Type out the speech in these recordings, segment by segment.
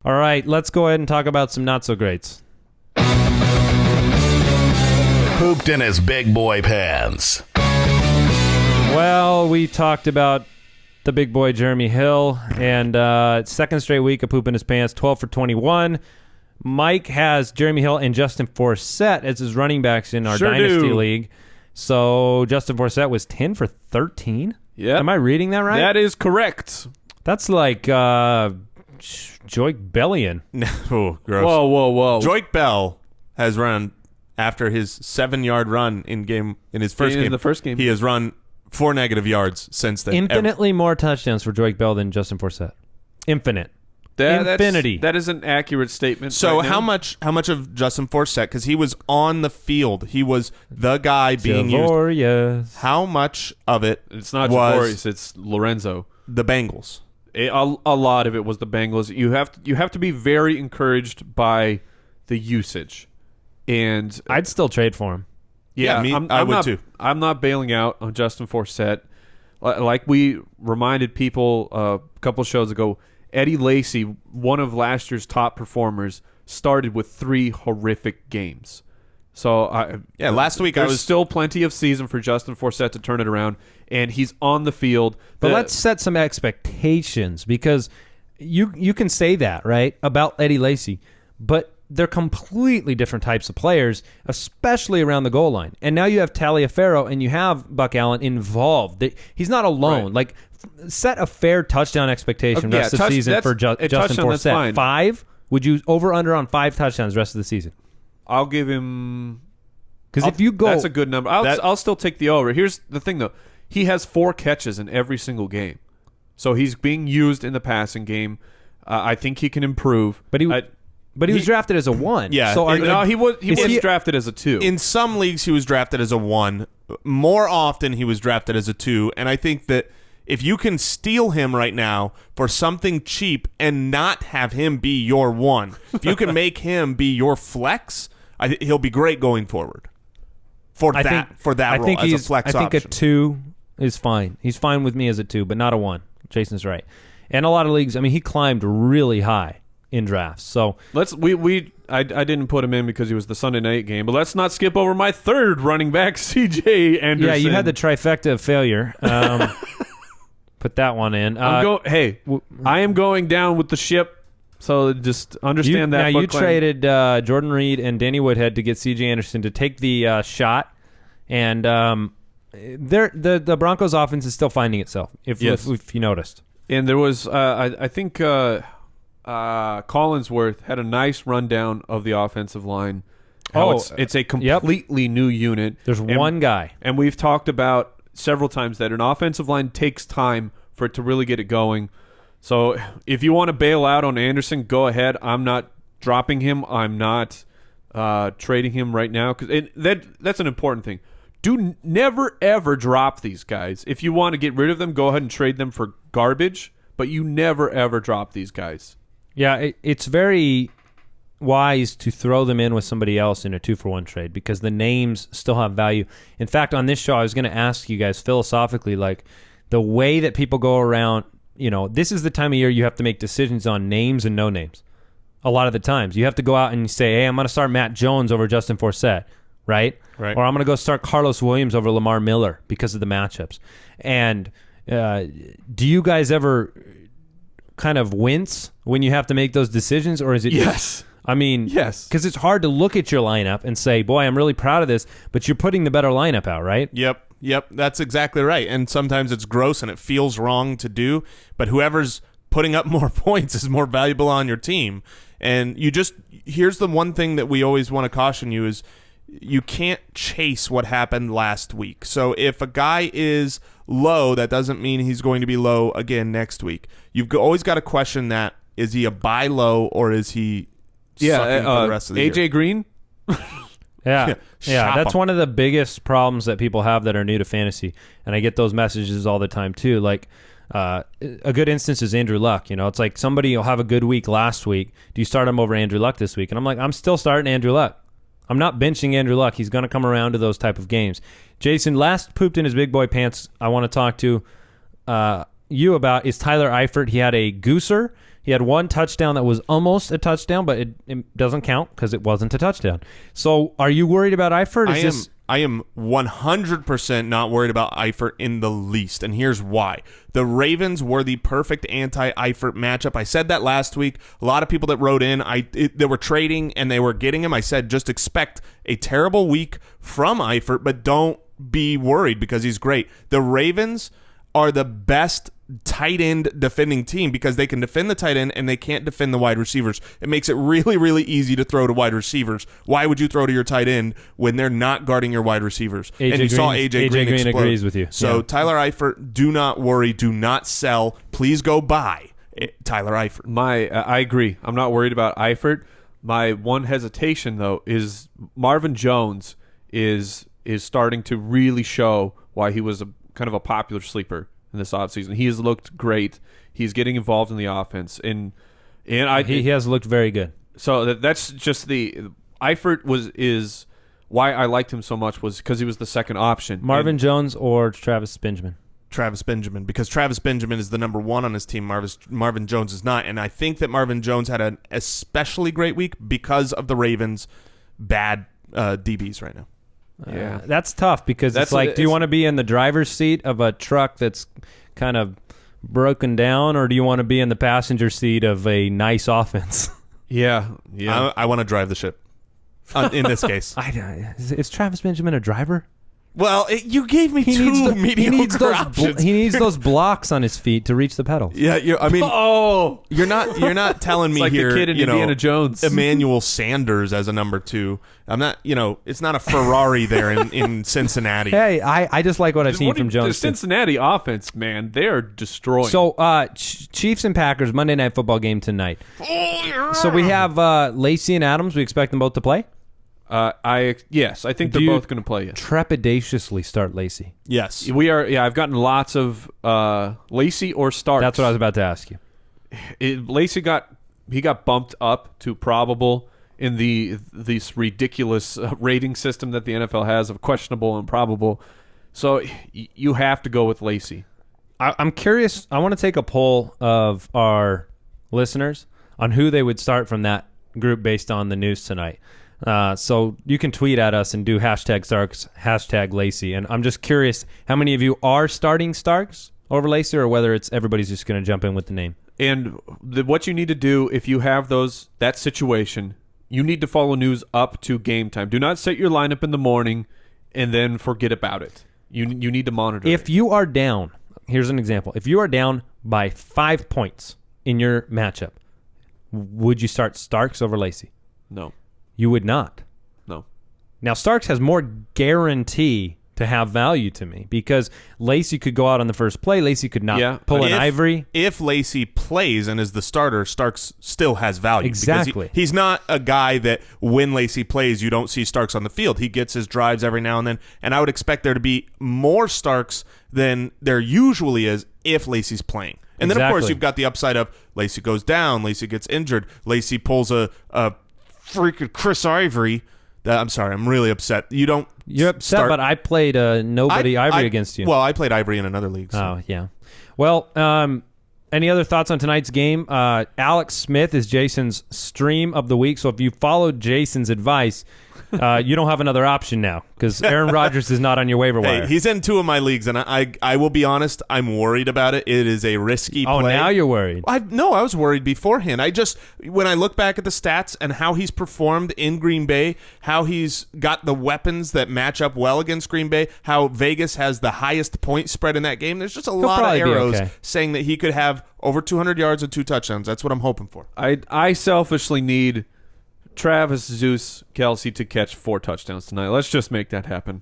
All right, let's go ahead and talk about some not-so-greats. Pooped in his big boy pants. Well, we talked about the big boy Jeremy Hill, and second straight week of poop in his pants, 12 for 21. Mike has Jeremy Hill and Justin Forsett as his running backs in our Dynasty League. So Justin Forsett was 10 for 13? Yeah. Am I reading that right? That is correct. That's like Joik Bellion. Oh, gross. Whoa. Joik Bell has run, after his 7-yard run in his first game. In the first game. He has run 4 negative yards since then. Infinitely more touchdowns for Joik Bell than Justin Forsett. Infinity. That is an accurate statement. So right how now. much of Justin Forsett, because he was on the field, he was the guy being used. How much of it It's not was Javorius, it's Lorenzo. the Bengals? A lot of it was the Bengals. You have to be very encouraged by the usage, and I'd still trade for him. I would too. I'm not bailing out on Justin Forsett. Like we reminded people a couple shows ago, Eddie Lacy, one of last year's top performers, started with 3 horrific games. So last week there's still plenty of season for Justin Forsett to turn it around, and he's on the field. But let's set some expectations, because you can say that, right, about Eddie Lacy, but they're completely different types of players, especially around the goal line. And now you have Taliaferro and you have Buck Allen involved. He's not alone. Right. Like, set a fair touchdown expectation rest of the season for Justin Forsett. 5? Would you over-under on 5 touchdowns rest of the season? I'll give him... Because if you go... That's a good number. I'll still take the over. Here's the thing, though. He has 4 catches in every single game. So he's being used in the passing game. I think he can improve. But he was drafted as a 1. Yeah. So he was drafted as a 2. In some leagues, he was drafted as a 1. More often, he was drafted as a 2. And I think that if you can steal him right now for something cheap and not have him be your 1, if you can make him be your flex, he'll be great going forward. I think as a flex option. I think a 2 is fine. He's fine with me as a 2, but not a 1. Jason's right. And a lot of leagues, I mean, he climbed really high in drafts. So I didn't put him in because he was the Sunday night game, but let's not skip over my third running back, C.J. Anderson. Yeah, you had the trifecta of failure. Put that one in. I am going down with the ship, so just understand that. Now, you traded Jordan Reed and Danny Woodhead to get C.J. Anderson to take the shot, and the Broncos' offense is still finding itself, if you noticed. And there was, I think, Collinsworth had a nice rundown of the offensive line. It's a completely new unit. There's one guy. And we've talked about several times that an offensive line takes time for it to really get it going. So if you want to bail out on Anderson, go ahead. I'm not dropping him. I'm not trading him right now, because that's an important thing. Never, ever drop these guys. If you want to get rid of them, go ahead and trade them for garbage, but you never, ever drop these guys. Yeah, it's very wise to throw them in with somebody else in a 2-for-1 trade, because the names still have value. In fact, on this show, I was going to ask you guys philosophically, like, the way that people go around, this is the time of year you have to make decisions on names and no names. A lot of the times. You have to go out and say, hey, I'm going to start Matt Jones over Justin Forsett, right? Or I'm going to go start Carlos Williams over Lamar Miller because of the matchups. And do you guys ever kind of wince when you have to make those decisions, or is it yes? I mean, yes, because it's hard to look at your lineup and say, boy, I'm really proud of this, but you're putting the better lineup out, right? Yep, that's exactly right. And sometimes it's gross and it feels wrong to do, but whoever's putting up more points is more valuable on your team. And here's the one thing that we always want to caution you is you can't chase what happened last week. So if a guy is low, that doesn't mean he's going to be low again next week. You've always got to question that. Is he a buy low, or is he sucking for the rest of the year? AJ Green? Yeah, that's one of the biggest problems that people have that are new to fantasy, and I get those messages all the time too. Like, a good instance is Andrew Luck. It's like somebody will have a good week last week. Do you start him over Andrew Luck this week? And I'm like, I'm still starting Andrew Luck. I'm not benching Andrew Luck. He's going to come around to those type of games. Jason, last pooped in his big boy pants I want to talk to. you about is Tyler Eifert. He had a gooser. He had one touchdown that was almost a touchdown, but it doesn't count because it wasn't a touchdown. So are you worried about Eifert? I am 100% not worried about Eifert in the least, and here's why. The Ravens were the perfect anti-Eifert matchup. I said that last week. A lot of people that wrote in, they were trading and they were getting him. I said just expect a terrible week from Eifert, but don't be worried because he's great. The Ravens are the best tight end defending team because they can defend the tight end and they can't defend the wide receivers. It makes it really, really easy to throw to wide receivers. Why would you throw to your tight end when they're not guarding your wide receivers? Saw AJ Green explode. Agrees with you. So yeah. Tyler Eifert, do not worry, do not sell. Please go buy Tyler Eifert. I agree. I'm not worried about Eifert. My one hesitation though is Marvin Jones is starting to really show why he was kind of a popular sleeper in this offseason. He has looked great. He's getting involved in the offense, and he has looked very good. So that's just Eifert is why I liked him so much was because he was the second option. Marvin Jones or Travis Benjamin? Travis Benjamin, because Travis Benjamin is the number one on his team. Marvin Jones is not, and I think that Marvin Jones had an especially great week because of the Ravens' bad DBs right now. Yeah, that's tough because it's like, do you want to be in the driver's seat of a truck that's kind of broken down, or do you want to be in the passenger seat of a nice offense? Yeah. I want to drive the ship. In this case, is Travis Benjamin a driver? Well, you gave me two mediocre options. He needs those blocks on his feet to reach the pedals. Yeah, you're not telling me like here. The kid in Indiana Jones, Emmanuel Sanders as a number two. I'm not. It's not a Ferrari there in Cincinnati. Hey, I just like what I've seen from Jones. The Cincinnati offense, man, they are destroying. So, Chiefs and Packers Monday Night Football game tonight. So we have Lacey and Adams. We expect them both to play. Yes, I think they're both going to play. Yes. Trepidatiously start Lacey. Yes, we are. Yeah, I've gotten lots of Lacey or Starks. That's what I was about to ask you. Lacey got bumped up to probable in this ridiculous rating system that the NFL has of questionable and probable. So you have to go with Lacey. I'm curious. I want to take a poll of our listeners on who they would start from that group based on the news tonight. So you can tweet at us and do hashtag Starks, hashtag Lacey. And I'm just curious how many of you are starting Starks over Lacey, or whether it's everybody's just going to jump in with the name. And what you need to do if you have that situation, you need to follow news up to game time. Do not set your lineup in the morning and then forget about it. You need to monitor If you are down, here's an example. If you are down by 5 points in your matchup, would you start Starks over Lacey? No. You would not. No. Now, Starks has more guarantee to have value to me because Lacey could go out on the first play. Lacey could not pull an Ivory. If Lacey plays and is the starter, Starks still has value. Exactly. He's not a guy that when Lacey plays, you don't see Starks on the field. He gets his drives every now and then, and I would expect there to be more Starks than there usually is if Lacey's playing. And then, of course, you've got the upside of Lacey goes down, Lacey gets injured, Lacey pulls a freaking Chris Ivory. I'm sorry, I'm really upset. You're upset, but I played nobody Ivory against you. Well, I played Ivory in another league. So. Oh, yeah. Well, any other thoughts on tonight's game? Alex Smith is Jason's stream of the week. So if you followed Jason's advice, you don't have another option now because Aaron Rodgers is not on your waiver wire. Hey, he's in 2 of my leagues, and I will be honest, I'm worried about it. It is a risky play. Oh, now you're worried. No, I was worried beforehand. When I look back at the stats and how he's performed in Green Bay, how he's got the weapons that match up well against Green Bay, how Vegas has the highest point spread in that game, there's just a lot of arrows saying that he could have over 200 yards and 2 touchdowns. That's what I'm hoping for. I selfishly need Travis, Zeus, Kelsey to catch 4 touchdowns tonight. Let's just make that happen.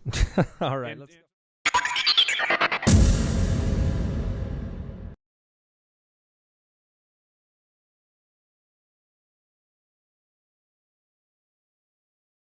All right.